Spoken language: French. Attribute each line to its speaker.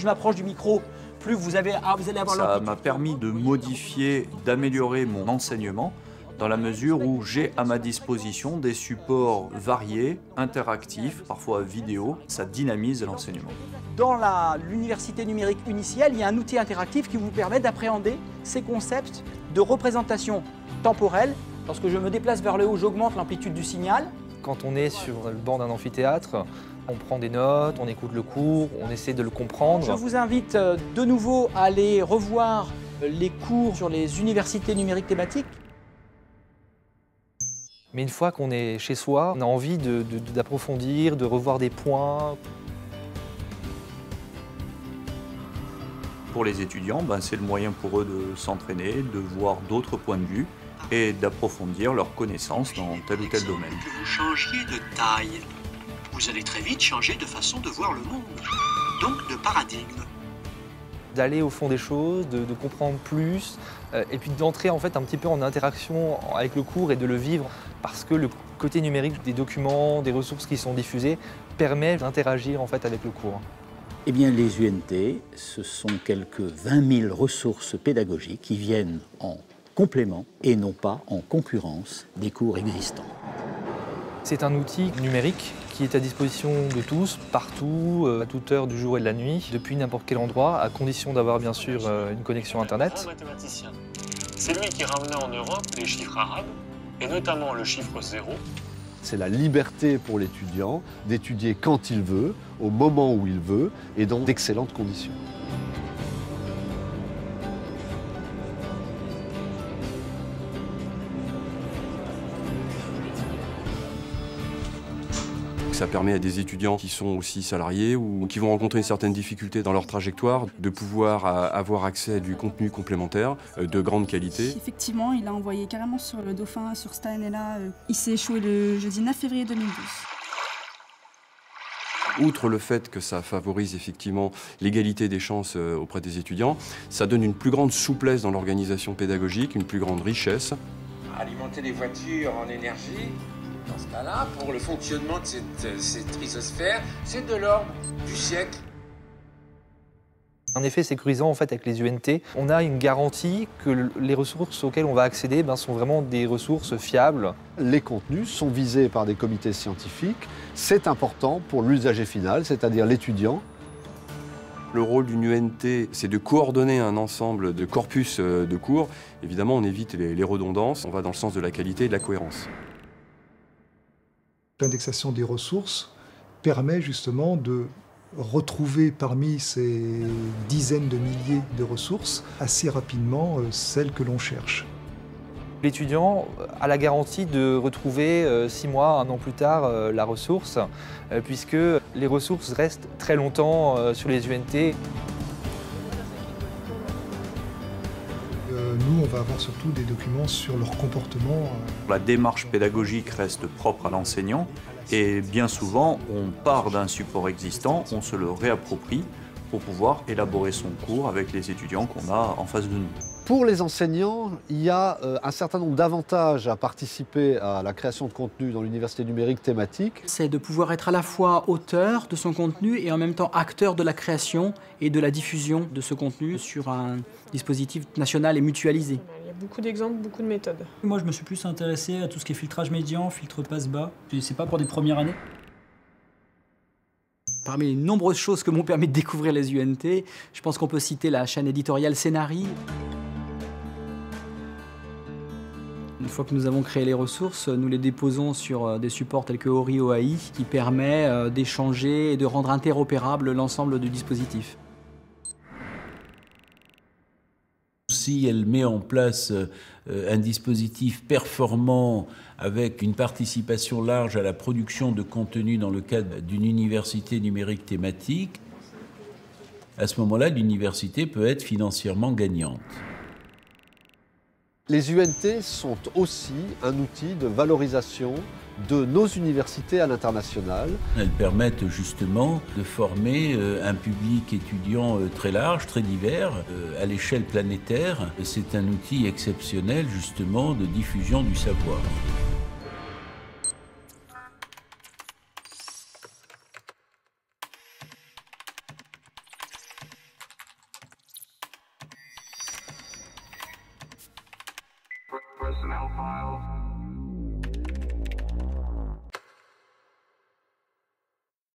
Speaker 1: je m'approche du micro, plus vous allez avoir l'amplitude.
Speaker 2: Ça m'a permis de modifier, d'améliorer mon enseignement dans la mesure où j'ai à ma disposition des supports variés, interactifs, parfois vidéo. Ça dynamise l'enseignement.
Speaker 1: Dans l'université numérique Uniciel, il y a un outil interactif qui vous permet d'appréhender ces concepts de représentation temporelle. Lorsque je me déplace vers le haut, j'augmente l'amplitude du signal.
Speaker 3: Quand on est sur le banc d'un amphithéâtre, on prend des notes, on écoute le cours, on essaie de le comprendre.
Speaker 1: Je vous invite de nouveau à aller revoir les cours sur les universités numériques thématiques.
Speaker 3: Mais une fois qu'on est chez soi, on a envie d'approfondir, de revoir des points.
Speaker 2: Pour les étudiants, c'est le moyen pour eux de s'entraîner, de voir d'autres points de vue et d'approfondir leurs connaissances dans tel ou tel domaine.
Speaker 4: Que vous changiez de taille, vous allez très vite changer de façon de voir le monde, donc de paradigme.
Speaker 3: D'aller au fond des choses, de comprendre plus, et puis d'entrer en fait un petit peu en interaction avec le cours et de le vivre, parce que le côté numérique des documents, des ressources qui sont diffusées, permet d'interagir en fait avec le cours.
Speaker 5: Eh bien, les UNT, ce sont quelques 20 000 ressources pédagogiques qui viennent en complément et non pas en concurrence des cours existants.
Speaker 3: C'est un outil numérique qui est à disposition de tous, partout, à toute heure du jour et de la nuit, depuis n'importe quel endroit, à condition d'avoir bien sûr une connexion Internet.
Speaker 6: Un mathématicien. C'est lui qui ramena en Europe les chiffres arabes, et notamment le chiffre 0.
Speaker 7: C'est la liberté pour l'étudiant d'étudier quand il veut, au moment où il veut, et dans d'excellentes conditions.
Speaker 8: Ça permet à des étudiants qui sont aussi salariés ou qui vont rencontrer une certaine difficulté dans leur trajectoire de pouvoir avoir accès à du contenu complémentaire de grande qualité.
Speaker 9: Effectivement, il a envoyé carrément sur le Dauphin, sur cette année-là. Il s'est échoué le jeudi 9 février 2012.
Speaker 8: Outre le fait que ça favorise effectivement l'égalité des chances auprès des étudiants, ça donne une plus grande souplesse dans l'organisation pédagogique, une plus grande richesse.
Speaker 10: Alimenter les voitures en énergie, dans ce cas-là, pour le fonctionnement de cette rhizosphère, c'est de l'ordre du siècle.
Speaker 3: Un effet sécurisant en fait avec les UNT, on a une garantie que les ressources auxquelles on va accéder sont vraiment des ressources fiables.
Speaker 7: Les contenus sont visés par des comités scientifiques. C'est important pour l'usager final, c'est-à-dire l'étudiant.
Speaker 8: Le rôle d'une UNT, c'est de coordonner un ensemble de corpus de cours. Évidemment, on évite les redondances, on va dans le sens de la qualité et de la cohérence.
Speaker 11: L'indexation des ressources permet justement de retrouver parmi ces dizaines de milliers de ressources assez rapidement celles que l'on cherche.
Speaker 3: L'étudiant a la garantie de retrouver 6 mois, 1 an plus tard la ressource, puisque les ressources restent très longtemps sur les UNT.
Speaker 11: Nous, on va avoir surtout des documents sur leur comportement.
Speaker 2: La démarche pédagogique reste propre à l'enseignant et bien souvent, on part d'un support existant, on se le réapproprie pour pouvoir élaborer son cours avec les étudiants qu'on a en face de nous.
Speaker 7: Pour les enseignants, il y a un certain nombre d'avantages à participer à la création de contenu dans l'université numérique thématique.
Speaker 1: C'est de pouvoir être à la fois auteur de son contenu et en même temps acteur de la création et de la diffusion de ce contenu sur un dispositif national et mutualisé.
Speaker 12: Il y a beaucoup d'exemples, beaucoup de méthodes.
Speaker 13: Moi, je me suis plus intéressé à tout ce qui est filtrage médian, filtre passe-bas. C'est pas pour des premières années.
Speaker 1: Parmi les nombreuses choses que m'ont permis de découvrir les UNT, je pense qu'on peut citer la chaîne éditoriale Scénarii. Une fois que nous avons créé les ressources, nous les déposons sur des supports tels que Ori OAI qui permet d'échanger et de rendre interopérable l'ensemble du dispositif.
Speaker 14: Si elle met en place un dispositif performant avec une participation large à la production de contenu dans le cadre d'une université numérique thématique, à ce moment-là, l'université peut être financièrement gagnante.
Speaker 7: Les UNT sont aussi un outil de valorisation de nos universités à l'international.
Speaker 14: Elles permettent justement de former un public étudiant très large, très divers, à l'échelle planétaire. C'est un outil exceptionnel justement de diffusion du savoir.
Speaker 15: personnel files.